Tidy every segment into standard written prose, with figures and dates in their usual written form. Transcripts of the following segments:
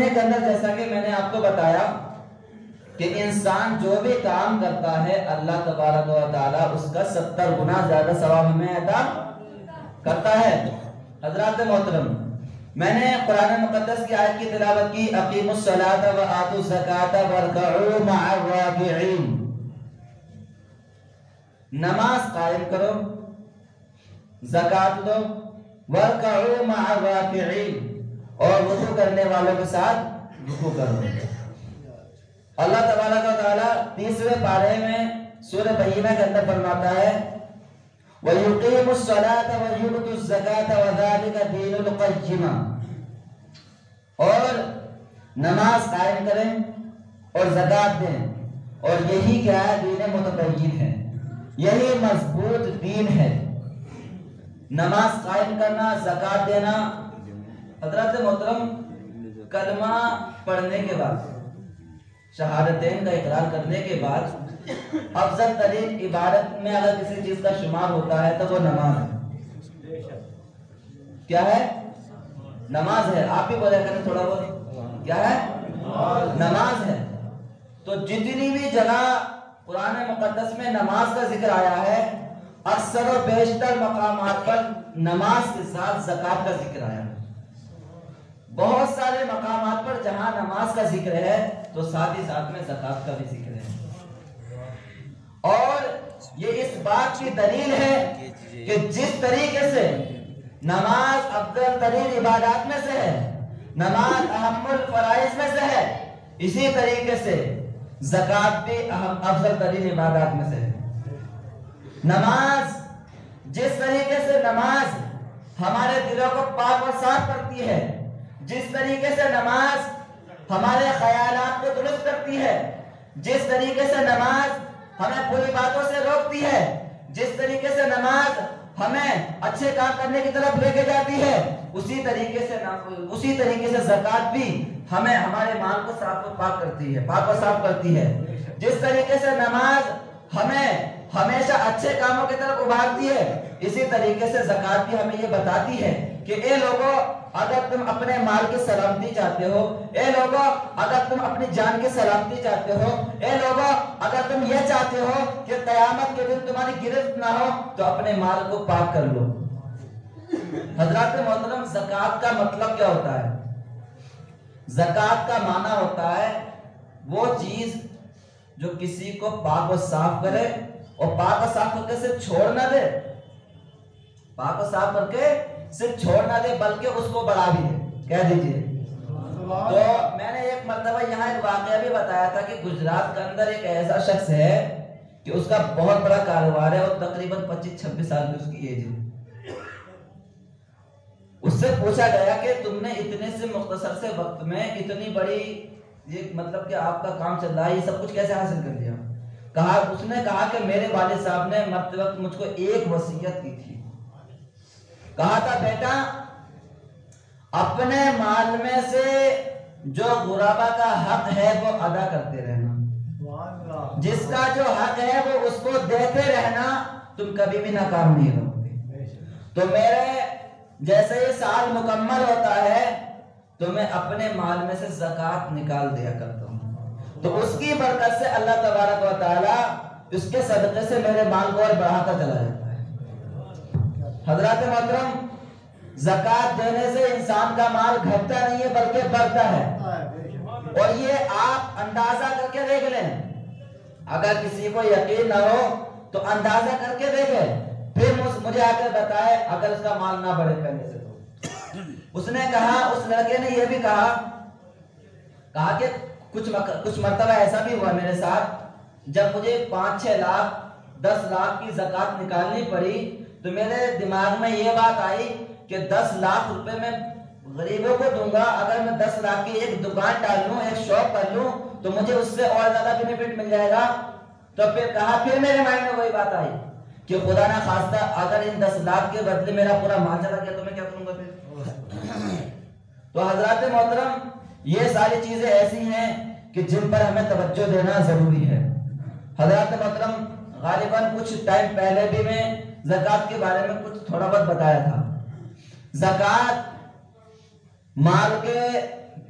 مہینے کے اندر جیسا کہ میں نے آپ کو بتایا کہ انسان جو بھی کام کرتا ہے اللہ تبارک و تعالیٰ اس کا 70 گنا زیادہ ثواب ہمیں عطا کرتا ہے۔ حضرات محترم، میں نے قرآن مقدس کی آیت کی تلاوت کی، اقیموا الصلاۃ وآتوا الزکاۃ وارکعوا مع الراکعین، نماز قائم کرو، زکات دو، وارکعوا مع الراکعین، اور رکوع کرنے والوں کے ساتھ رکوع کرو۔ اللہ تبارک و تعالیٰ 30ویں پارے میں سورہ بینہ کے اندر فرماتا ہے وَيُقِيمُوا الصَّلَاةَ وَيُؤْتُوا الزَّكَاةَ وَذَلِكَ دِينُ الْقَيِّمَةِ، اور نماز قائم کریں اور زکات دیں، اور یہی کیا ہے؟ دین متقین ہے، یہی مضبوط دین ہے۔ نماز قائم کرنا، زکات دینا۔ حضرات محترم، کلمہ پڑھنے کے بعد، شہادتین کا اقرار کرنے کے بعد افضل ترین عبادت میں اگر کسی چیز کا شمار ہوتا ہے تو وہ نماز ہے۔ کیا ہے؟ نماز ہے۔ آپ بھی بولے کریں تھوڑا بہت، کیا ہے؟ نماز ہے۔ تو جتنی بھی جگہ قرآن مقدس میں نماز کا ذکر آیا ہے، اکثر و بیشتر مقامات پر نماز کے ساتھ زکات کا ذکر آیا ہے۔ بہت سارے مقامات پر جہاں نماز کا ذکر ہے تو ساتھ ہی ساتھ میں زکات کا بھی ذکر ہے، اور یہ اس بات کی دلیل ہے کہ جس طریقے سے نماز افضل ترین عبادات میں سے ہے، نماز اہم الفرائض میں سے ہے، اسی طریقے سے زکات بھی افضل ترین عبادات میں سے ہے۔ نماز، جس طریقے سے نماز ہمارے دلوں کو پاک و صاف کرتی ہے، جس طریقے سے نماز ہمارے خیالات کو درست کرتی ہے، جس طریقے سے نماز ہمیں بری باتوں سے روکتی ہے، جس طریقے سے نماز ہمیں اچھے کام کرنے کی طرف لے کے جاتی ہے، اسی طریقے سے زکات بھی ہمیں ہمارے مال کو صاف و پاک کرتی ہے، پاک و صاف کرتی ہے۔ جس طریقے سے نماز ہمیں ہمیشہ اچھے کاموں کی طرف ابھارتی ہے، اسی طریقے سے زکات بھی ہمیں یہ بتاتی ہے کہ اے لوگوں، اگر تم اپنے مال کی سلامتی چاہتے ہو، اے لوگوں اگر تم اپنی جان کی سلامتی چاہتے ہو، اے لوگوں اگر تم یہ چاہتے ہو کہ قیامت کے دن تمہاری گرفت نہ ہو تو اپنے مال کو پاک کر لو۔ حضرات محترم، زکات کا مطلب کیا ہوتا ہے؟ زکات کا معنی ہوتا ہے وہ چیز جو کسی کو پاک و صاف کرے، اور پاک و صاف کر کے صرف چھوڑ نہ دے، پاک و صاف کر کے صرف چھوڑ نہ دے بلکہ اس کو بڑھا بھی دے۔ کہہ دیجئے۔ تو میں نے ایک مرتبہ یہاں ایک واقعہ بھی بتایا تھا کہ گجرات کے اندر ایک ایسا شخص ہے کہ اس کا بہت بڑا کاروبار ہے، اور تقریباً 25-26 سال کی اس کی ایج ہے۔ اس سے پوچھا گیا کہ تم نے اتنے سے مختصر سے وقت میں اتنی بڑی، یہ مطلب کہ آپ کا کام چل رہا ہے، یہ سب کچھ کیسے حاصل کر لیا؟ اس نے کہا کہ میرے والد صاحب نے مرتے وقت مجھ کو ایک وصیت کی تھی، کہا تھا بیٹا اپنے مال میں سے جو غربا کا حق ہے وہ ادا کرتے رہنا، جس کا جو حق ہے وہ اس کو دیتے رہنا، تم کبھی بھی ناکام نہیں رہو گے۔ تو میرے جیسے یہ سال مکمل ہوتا ہے تو میں اپنے مال میں سے زکات نکال دیا کرتا ہوں، تو اس کی برکت سے اللہ تبارک و تعالی اس کے صدقے سے میرے مال کو اور بڑھاتا چلا جاتا ہے۔ حضرات محترم، زکات دینے سے انسان کا مال گھٹتا نہیں ہے بلکہ بڑھتا ہے، اور یہ آپ اندازہ کر کے دیکھ لیں۔ اگر کسی کو یقین نہ ہو تو اندازہ کر کے دیکھے، پھر مجھے آ کر بتائے اگر اس کا مال نہ بڑھے پہلے سے تو۔ اس نے کہا، اس لڑکے نے یہ بھی کہا کہ کچھ مرتبہ ایسا بھی ہوا میرے ساتھ، جب مجھے 5-6 لاکھ 10 لاکھ کی زکات نکالنی پڑی تو میرے دماغ میں یہ بات آئی کہ 10 لاکھ روپے میں غریبوں کو دوں گا، اگر میں 10 لاکھ کی ایک دکان ڈال لوں، ایک شاپ کر لوں تو مجھے اس سے اور زیادہ بینیفٹ مل جائے گا۔ تو پھر میرے مائنڈ میں وہی بات آئی کہ خدا نہ خواستہ اگر ان 10 لاکھ کے بدلے میرا پورا مال چلا گیا تو میں کیا کروں گا پھر؟ تو حضرات محترم، یہ ساری چیزیں ایسی ہیں کہ جن پر ہمیں توجہ دینا ضروری ہے۔ حضرات محترم، غالباً کچھ ٹائم پہلے بھی میں زکات کے بارے میں کچھ تھوڑا بہت بتایا تھا۔ زکات مال کے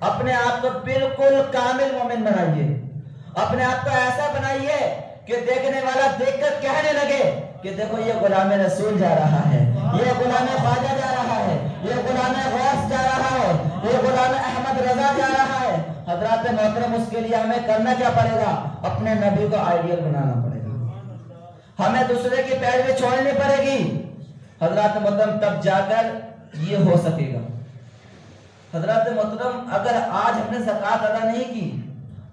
اپنے آپ کو بالکل کامل مومن بنائیے، اپنے آپ کو ایسا بنائیے کہ دیکھنے والا دیکھ کر کہنے لگے کہ دیکھو یہ غلام رسول جا رہا ہے، یہ غلام خواجہ جا رہا ہے، یہ غلام غوث جا رہا ہے، یہ غلام احمد رضا جا رہا ہے۔ حضرات محترم، اس کے لیے ہمیں کرنا کیا پڑے گا؟ اپنے نبی کو آئیڈیل بنانا پڑے گا، ہمیں دوسرے کی پیروی چھوڑنی پڑے گی حضرات محترم، تب جا کر یہ ہو سکے گا۔ حضرات محترم، اگر آج ہم نے زکوٰۃ ادا نہیں کی،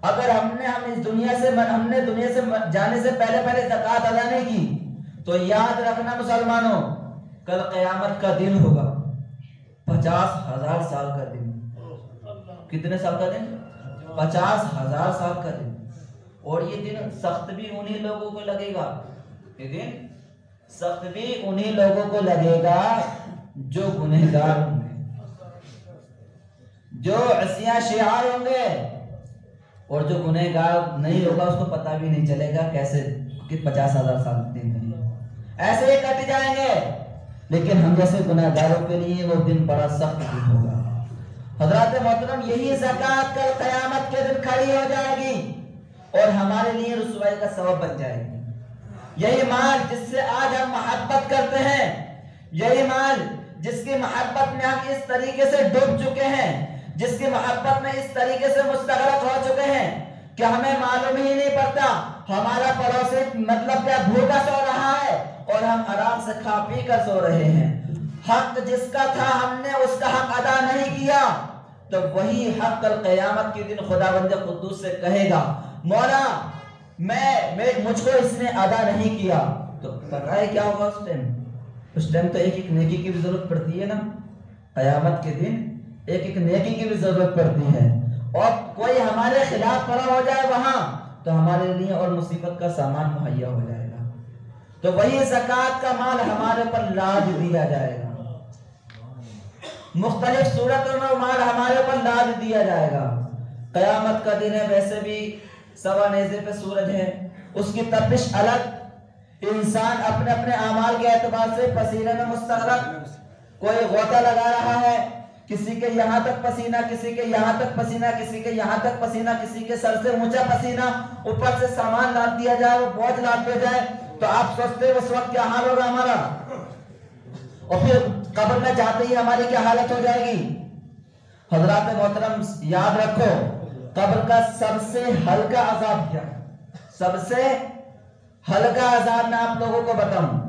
اگر ہم نے دنیا سے جانے سے پہلے زکوٰۃ ادا نہیں کی، تو یاد رکھنا مسلمانوں، کل قیامت کا دن ہوگا 50,000 سال کا دن۔ کتنے سال کا دن؟ 50,000 سال کا دن۔ اور یہ دن سخت بھی انہی لوگوں کو لگے گا، یہ دن سخت بھی انہی لوگوں کو لگے گا جو گنہگار ہوں گے، جو عصیاں شعار ہوں گے، اور جو گنہگار نہیں ہوگا اس کو پتہ بھی نہیں چلے گا کیسے کہ 50,000 سال دن ایسے ہی کٹ جائیں گے۔ لیکن ہم جیسے گنہگاروں کے لیے وہ دن بڑا سخت دن ہوگا۔ حضرات محترم، یہی زکوٰۃ کل قیامت کے دن کھڑی ہو جائے گی اور ہمارے لیے رسوائی کا سبب بن جائے گی۔ یہی مال جس سے آج ہم محبت کرتے ہیں، یہی مال جس کی محبت میں ہم اس طریقے سے ڈوب چکے ہیں، جس کی محبت میں اس طریقے سے مستغرق ہو چکے ہیں کہ ہمیں معلوم ہی نہیں پڑتا ہمارا پڑوسی مطلب کیا بھوکا سو رہا ہے اور ہم آرام سے کھا پی کر سو رہے ہیں۔ حق جس کا تھا ہم نے اس کا حق ادا نہیں کیا، تو وہی حق کل قیامت کے دن خداوند قدوس سے کہے گا مولا مجھ کو اس نے ادا نہیں کیا، تو پتہ ہے کیا ہوگا اس ٹائم تو ایک نیکی کی بھی ضرورت پڑتی ہے نا، قیامت کے دن ایک نیکی کی بھی ضرورت پڑتی ہے، اور کوئی ہمارے خلاف کھڑا ہو جائے وہاں تو ہمارے لیے اور مصیبت کا سامان مہیا ہو جائے گا، تو وہی زکوٰۃ کا مال ہمارے پر لاد دیا جائے گا، مختلف صورتوں میں مال ہمارے پر لاد دیا جائے گا۔ قیامت کا دن ہے، ویسے بھی سوا نیزے پہ سورج ہے، اس کی تپش الگ، انسان اپنے اپنے اعمال کے اعتبار سے پسینے میں مستغرق، کوئی غوطہ لگا رہا ہے، کسی کے یہاں تک پسینہ، کسی کے یہاں تک پسینہ، کسی کے یہاں تک پسینہ، کسی کے سر سے اونچا پسینہ، اوپر سے سامان لاد دیا جائے، وہ بوجھ لاد دیا جائے، تو آپ سوچتے اس وقت کیا حال ہوگا ہمارا، اور پھر قبر میں جاتے ہی ہماری کیا حالت ہو جائے گی۔ حضرات محترم، یاد رکھو قبر کا سب سے ہلکا عذاب کیا ہے؟ سب سے ہلکا عذاب میں آپ لوگوں کو بتاؤں،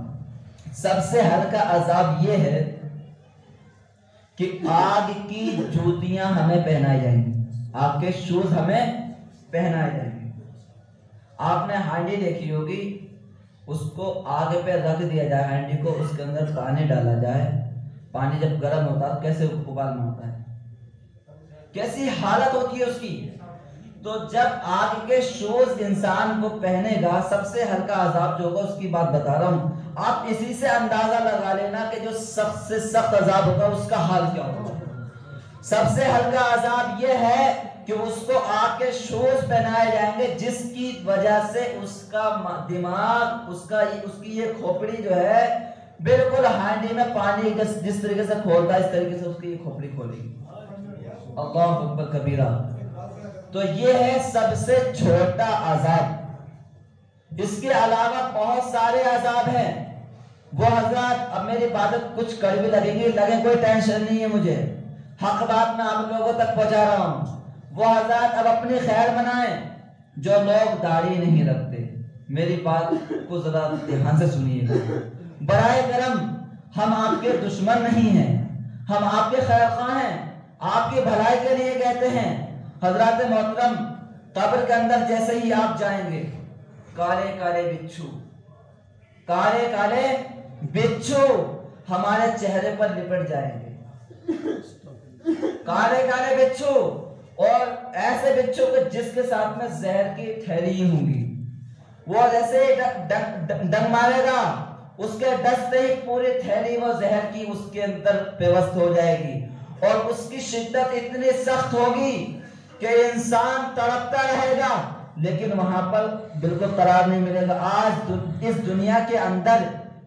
سب سے ہلکا عذاب یہ ہے کہ آگ کی جوتیاں ہمیں پہنائی جائیں گی، آگ کے شوز ہمیں پہنائے جائیں گے۔ آپ نے ہانڈی دیکھی ہوگی، اس کو آگ پہ رکھ دیا جائے، ہانڈی کو، اس کے اندر پانی ڈالا جائے، پانی جب گرم ہوتا ہے کیسے ابالنا ہوتا ہے، کیسی حالت ہوتی ہے اس کی۔ تو جب آگ کے شوز انسان کو پہنے گا، سب سے ہلکا عذاب جو ہوگا اس کی بات بتا رہا ہوں، آپ اسی سے اندازہ لگا لینا کہ جو سخت سے سخت عذاب ہوگا اس کا حال کیا ہوگا۔ سب سے ہلکا عذاب یہ ہے کہ اس کو آگ کے شوز پہنائے جائیں گے، جس کی وجہ سے اس کا دماغ، اس کی یہ کھوپڑی جو ہے بالکل ہانڈی میں پانی جس طریقے سے کھولتا ہے اس طریقے سے اس کی یہ کھوپڑی کھولے گی۔ اللہ اکبر کبیرہ۔ تو یہ ہے سب سے چھوٹا عذاب۔ اس کے علاوہ بہت سارے عذاب ہیں، وہ حضرات اب میری باتیں کچھ کڑوی لگیں گی، لگے کوئی ٹینشن نہیں ہے، مجھے حق بات میں آپ لوگوں تک پہنچا رہا ہوں۔ وہ حضرات اب اپنی خیر بنائیں جو لوگ داڑھی نہیں رکھتے، میری بات کو ذرا دھیان سے سنیے گا۔ برائے کرم، ہم آپ کے دشمن نہیں ہیں، ہم آپ کے خیر خواہ ہیں، آپ کی بھلائی کے لیے کہتے ہیں۔ حضرات محترم، قبر کے اندر جیسے ہی آپ جائیں گے، کالے کالے بچھو، کالے کالے بچھو ہمارے چہرے پر لپٹ جائیں گے، کالے کالے بچھو، اور ایسے بچھو کو جس کے ساتھ میں زہر کی تھیلی ہوں گی، وہ جیسے ڈنگ مارے گا، اس کے ڈستے ہی پوری تھیلی وہ زہر کی اس کے اندر پیوست ہو جائے گی، اور اس کی شدت اتنی سخت ہوگی کہ انسان تڑپتا رہے گا لیکن وہاں پر بالکل قرار نہیں ملے گا۔ آج اس دنیا کے اندر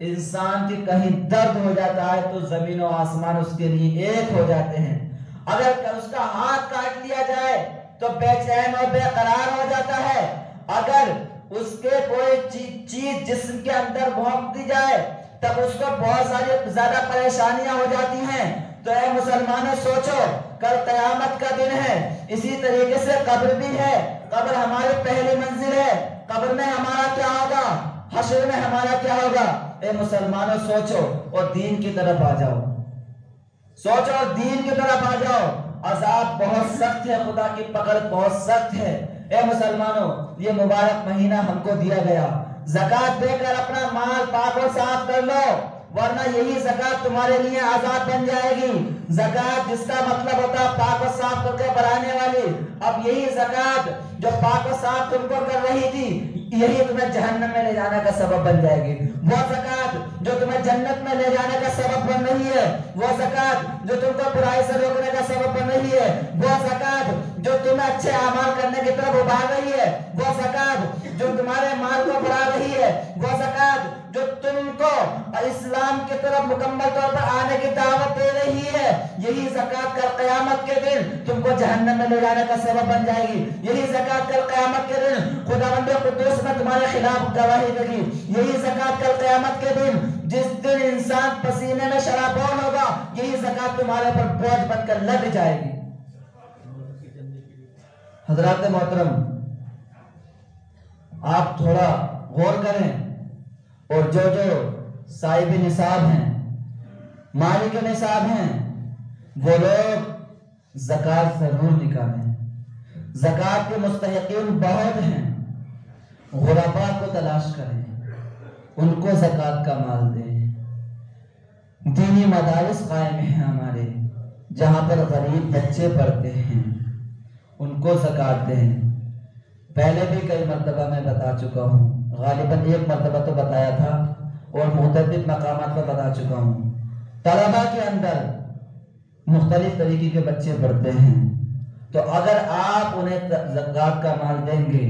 انسان کی کہیں درد ہو جاتا ہے تو زمین و آسمان اس کے لیے ایک ہو جاتے ہیں۔ اگر اس کا ہاتھ کاٹ لیا جائے تو بے چین اور بے قرار ہو جاتا ہے، اگر اس کے کوئی چیز جسم کے اندر بھونک دی جائے تب اس کو بہت ساری زیادہ پریشانیاں ہو جاتی ہیں۔ تو اے مسلمانوں سوچو، کل قیامت کا دن ہے، اسی طریقے سے قبر بھی ہے، قبر ہماری پہلی منزل ہے، قبر میں ہمارا کیا ہوگا، حشر میں ہمارا کیا ہوگا۔ اے مسلمانوں سوچو اور دین کی طرف آ جاؤ، سوچو اور دین کی طرف آ جاؤ۔ عذاب بہت سخت ہے، خدا کی پکڑ بہت سخت ہے۔ اے مسلمانوں، یہ مبارک مہینہ ہم کو دیا گیا، زکوٰۃ دے کر اپنا مال پاک و صاف کر لو، ورنہ یہی زکوٰۃ تمہارے لیے عذاب بن جائے گی۔ زکوٰۃ جس کا مطلب ہوتا ہے پاک و صاف کر کے بڑھانے والی، اب یہی زکوٰۃ جو پاک و صاف تم کو کر رہی تھی، یہی تمہیں جہنم میں لے جانے کا سبب بن جائے گی۔ وہ زکوٰۃ جو تمہیں جنت میں لے جانے کا سبب بن رہی ہے، وہ زکوٰۃ جو تم کو برائی سے روکنے کا سبب بن رہی ہے، وہ زکوٰۃ جو تمہیں اچھے اعمال کرنے کی طرف ابھار رہی ہے، وہ زکوٰۃ جو تمہارے مال کو بڑھا رہی ہے، وہ زکوٰۃ جو تم کو اسلام کی طرف مکمل طور پر آنے کی دعوت دے رہی ہے، یہی زکوٰۃ کل قیامت کے دن تم کو جہنم میں لے جانے کا سبب بن جائے گی۔ یہی زکوٰۃ کل قیامت کے دن خداوند قدوس میں تمہارے خلاف گواہی دے گی۔ یہی زکوٰۃ کل قیامت کے دن، جس دن انسان پسینے میں شرابور ہوگا، یہی زکوٰۃ تمہارے پر بوجھ بن کر لگ جائے گی۔ حضرات محترم، آپ تھوڑا غور کریں اور جو صاحب نصاب ہیں، مالک نصاب ہیں، وہ لوگ زکوٰۃ ضرور نکالیں۔ زکوٰۃ کے مستحقین بہت ہیں، غرباء کو تلاش کریں، ان کو زکوٰۃ کا مال دیں۔ دینی مدارس قائم ہیں ہمارے، جہاں پر غریب بچے پڑھتے ہیں، ان کو زکوٰۃ دیں۔ پہلے بھی کئی مرتبہ میں بتا چکا ہوں، غالباً ایک مرتبہ تو بتایا تھا اور مختلف مقامات پر بتا چکا ہوں۔ طلبہ کے اندر مختلف طریقے کے بچے پڑھتے ہیں، تو اگر آپ انہیں زکوٰۃ کا مال دیں گے،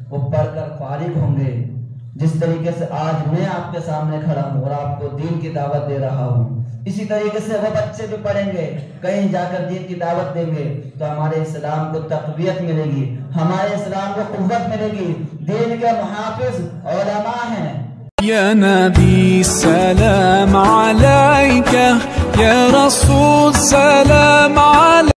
وہ پڑھ کر فارغ ہوں گے۔ جس طریقے سے آج میں آپ کے سامنے کھڑا ہوں اور آپ کو دین کی دعوت دے رہا ہوں، اسی طریقے سے وہ بچے بھی پڑھیں گے، کہیں جا کر دین کی دعوت دیں گے، تو ہمارے اسلام کو تقویت ملے گی، ہمارے اسلام کو قوت ملے گی۔ دین کے محافظ علماء ہیں۔ یا نبی سلام علیکہ، یا رسول سلام علیکہ۔